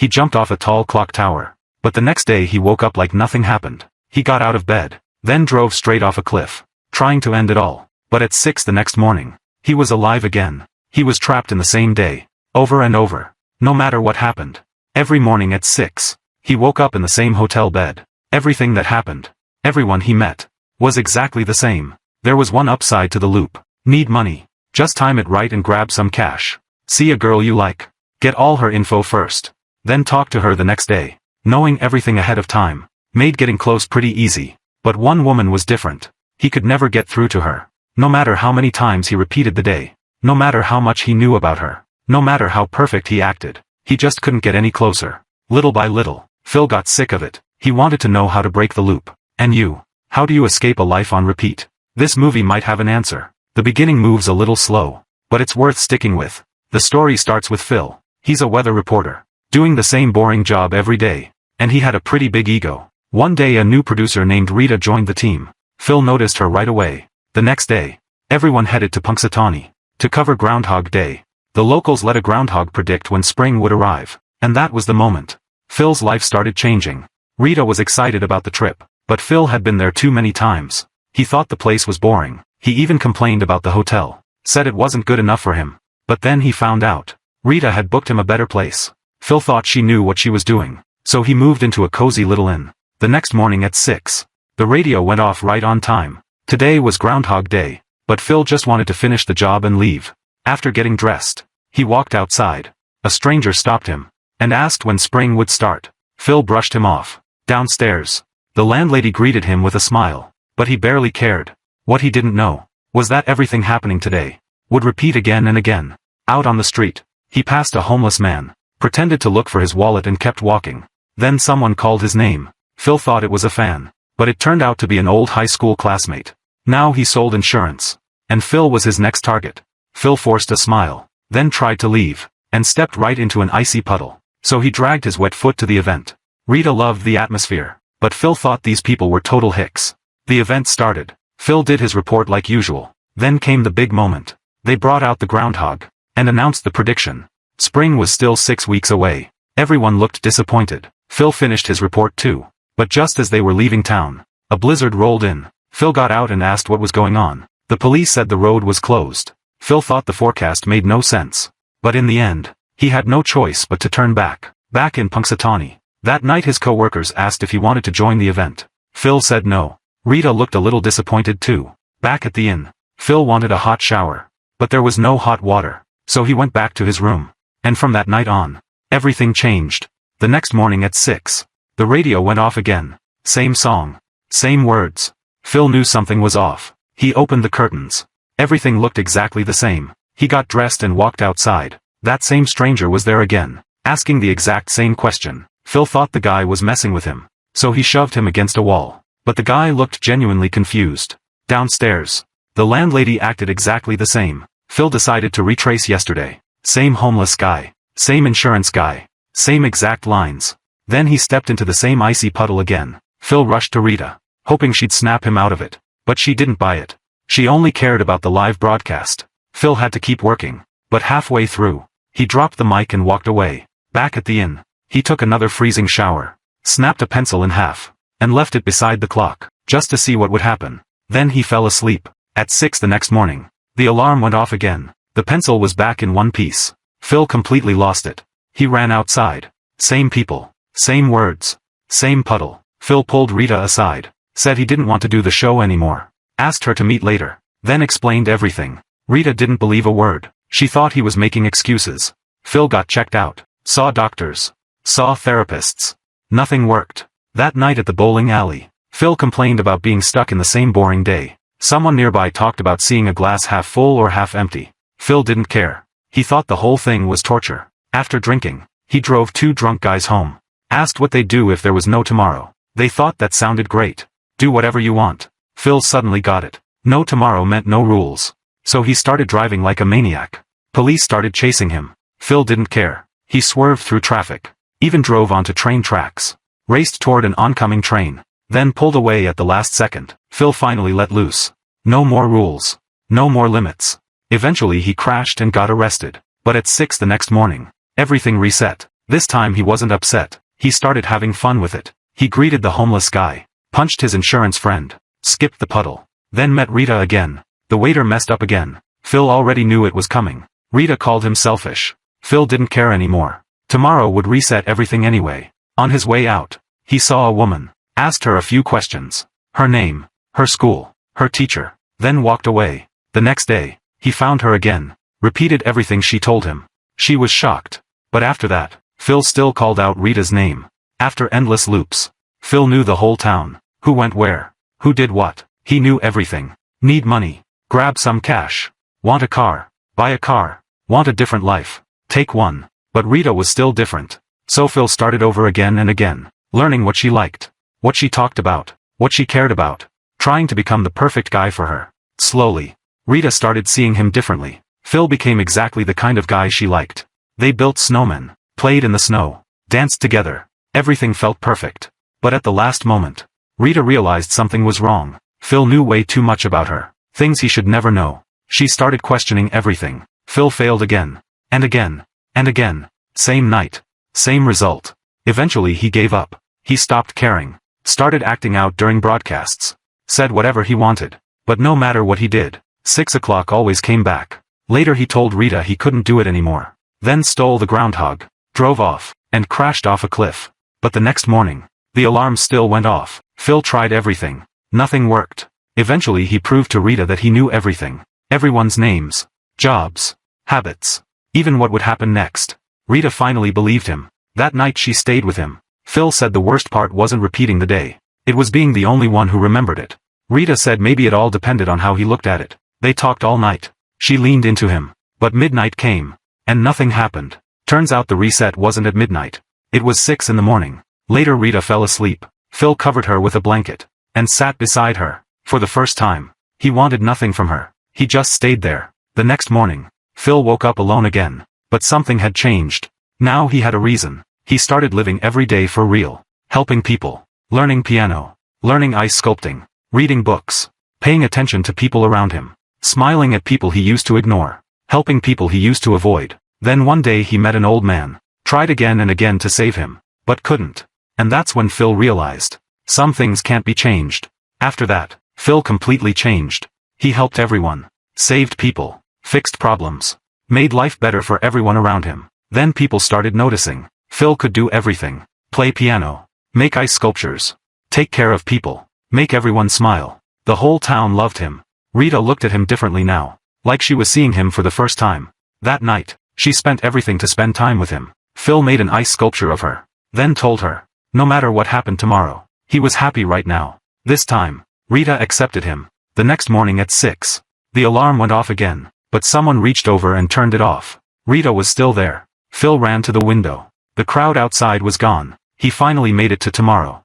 He jumped off a tall clock tower. But the next day he woke up like nothing happened. He got out of bed, then drove straight off a cliff, trying to end it all. But at 6 the next morning, he was alive again. He was trapped in the same day, over and over, no matter what happened. Every morning at 6, he woke up in the same hotel bed. Everything that happened, everyone he met, was exactly the same. There was one upside to the loop. Need money. Just time it right and grab some cash. See a girl you like. Get all her info first. Then talk to her the next day. Knowing everything ahead of time made getting close pretty easy. But one woman was different. He could never get through to her. No matter how many times he repeated the day. No matter how much he knew about her. No matter how perfect he acted. He just couldn't get any closer. Little by little, Phil got sick of it. He wanted to know how to break the loop. And you? How do you escape a life on repeat? This movie might have an answer. The beginning moves a little slow, but it's worth sticking with. The story starts with Phil. He's a weather reporter, doing the same boring job every day. And he had a pretty big ego. One day a new producer named Rita joined the team. Phil noticed her right away. The next day, everyone headed to Punxsutawney to cover Groundhog Day. The locals let a groundhog predict when spring would arrive. And that was the moment. Phil's life started changing. Rita was excited about the trip, but Phil had been there too many times. He thought the place was boring. He even complained about the hotel, said it wasn't good enough for him. But then he found out. Rita had booked him a better place. Phil thought she knew what she was doing, so he moved into a cozy little inn. The next morning at 6, the radio went off right on time. Today was Groundhog Day, but Phil just wanted to finish the job and leave. After getting dressed, he walked outside. A stranger stopped him and asked when spring would start. Phil brushed him off. Downstairs, the landlady greeted him with a smile, but he barely cared. What he didn't know was that everything happening today would repeat again and again. Out on the street, he passed a homeless man, pretended to look for his wallet and kept walking. Then someone called his name. Phil thought it was a fan, but it turned out to be an old high school classmate. Now he sold insurance, and Phil was his next target. Phil forced a smile, then tried to leave, and stepped right into an icy puddle. So he dragged his wet foot to the event. Rita loved the atmosphere, but Phil thought these people were total hicks. The event started. Phil did his report like usual. Then came the big moment. They brought out the groundhog and announced the prediction. Spring was still 6 weeks away. Everyone looked disappointed. Phil finished his report too. But just as they were leaving town, a blizzard rolled in. Phil got out and asked what was going on. The police said the road was closed. Phil thought the forecast made no sense. But in the end, he had no choice but to turn back. Back in Punxsutawney. That night his co-workers asked if he wanted to join the event. Phil said no. Rita looked a little disappointed too. Back at the inn, Phil wanted a hot shower. But there was no hot water, so he went back to his room. And from that night on, everything changed. The next morning at 6, the radio went off again. Same song. Same words. Phil knew something was off. He opened the curtains. Everything looked exactly the same. He got dressed and walked outside. That same stranger was there again, asking the exact same question. Phil thought the guy was messing with him, so he shoved him against a wall. But the guy looked genuinely confused. Downstairs, the landlady acted exactly the same. Phil decided to retrace yesterday. Same homeless guy. Same insurance guy. Same exact lines. Then he stepped into the same icy puddle again. Phil rushed to Rita, hoping she'd snap him out of it. But she didn't buy it. She only cared about the live broadcast. Phil had to keep working. But halfway through, he dropped the mic and walked away. Back at the inn, he took another freezing shower, snapped a pencil in half, and left it beside the clock, just to see what would happen. Then he fell asleep. At 6 the next morning, the alarm went off again. The pencil was back in one piece. Phil completely lost it. He ran outside. Same people. Same words. Same puddle. Phil pulled Rita aside, said he didn't want to do the show anymore, asked her to meet later, then explained everything. Rita didn't believe a word. She thought he was making excuses. Phil got checked out, saw doctors, saw therapists. Nothing worked. That night at the bowling alley, Phil complained about being stuck in the same boring day. Someone nearby talked about seeing a glass half full or half empty. Phil didn't care. He thought the whole thing was torture. After drinking, he drove 2 drunk guys home. Asked what they'd do if there was no tomorrow. They thought that sounded great. Do whatever you want. Phil suddenly got it. No tomorrow meant no rules. So he started driving like a maniac. Police started chasing him. Phil didn't care. He swerved through traffic. Even drove onto train tracks. Raced toward an oncoming train. Then pulled away at the last second. Phil finally let loose. No more rules. No more limits. Eventually he crashed and got arrested. But at 6 the next morning, everything reset. This time he wasn't upset. He started having fun with it. He greeted the homeless guy, punched his insurance friend, skipped the puddle, then met Rita again. The waiter messed up again. Phil already knew it was coming. Rita called him selfish. Phil didn't care anymore. Tomorrow would reset everything anyway. On his way out, he saw a woman, asked her a few questions. Her name, her school, her teacher, then walked away. The next day, he found her again, repeated everything she told him. She was shocked. But after that, Phil still called out Rita's name. After endless loops, Phil knew the whole town. Who went where? Who did what? He knew everything. Need money? Grab some cash. Want a car? Buy a car. Want a different life? Take one. But Rita was still different. So Phil started over again and again, learning what she liked, what she talked about, what she cared about, trying to become the perfect guy for her. Slowly, Rita started seeing him differently. Phil became exactly the kind of guy she liked. They built snowmen, played in the snow, danced together. Everything felt perfect. But at the last moment, Rita realized something was wrong. Phil knew way too much about her, things he should never know. She started questioning everything. Phil failed again, and again, and again. Same night, same result. Eventually he gave up. He stopped caring, started acting out during broadcasts, said whatever he wanted. But no matter what he did, 6 o'clock always came back. Later he told Rita he couldn't do it anymore. Then stole the Groundhog, drove off, and crashed off a cliff. But the next morning, the alarm still went off. Phil tried everything. Nothing worked. Eventually he proved to Rita that he knew everything. Everyone's names, jobs, habits, even what would happen next. Rita finally believed him. That night she stayed with him. Phil said the worst part wasn't repeating the day. It was being the only one who remembered it. Rita said maybe it all depended on how he looked at it. They talked all night. She leaned into him. But midnight came. And nothing happened. Turns out the reset wasn't at midnight. It was 6 in the morning. Later Rita fell asleep. Phil covered her with a blanket, and sat beside her. For the first time, he wanted nothing from her. He just stayed there. The next morning, Phil woke up alone again. But something had changed. Now he had a reason. He started living every day for real. Helping people. Learning piano. Learning ice sculpting. Reading books. Paying attention to people around him. Smiling at people he used to ignore. Helping people he used to avoid. Then one day he met an old man. Tried again and again to save him. But couldn't. And that's when Phil realized. Some things can't be changed. After that, Phil completely changed. He helped everyone. Saved people. Fixed problems. Made life better for everyone around him. Then people started noticing. Phil could do everything. Play piano. Make ice sculptures. Take care of people. Make everyone smile. The whole town loved him. Rita looked at him differently now. Like she was seeing him for the first time. That night, she spent everything to spend time with him. Phil made an ice sculpture of her. Then told her. No matter what happened tomorrow, he was happy right now. This time, Rita accepted him. The next morning at 6. The alarm went off again. But someone reached over and turned it off. Rita was still there. Phil ran to the window. The crowd outside was gone. He finally made it to tomorrow.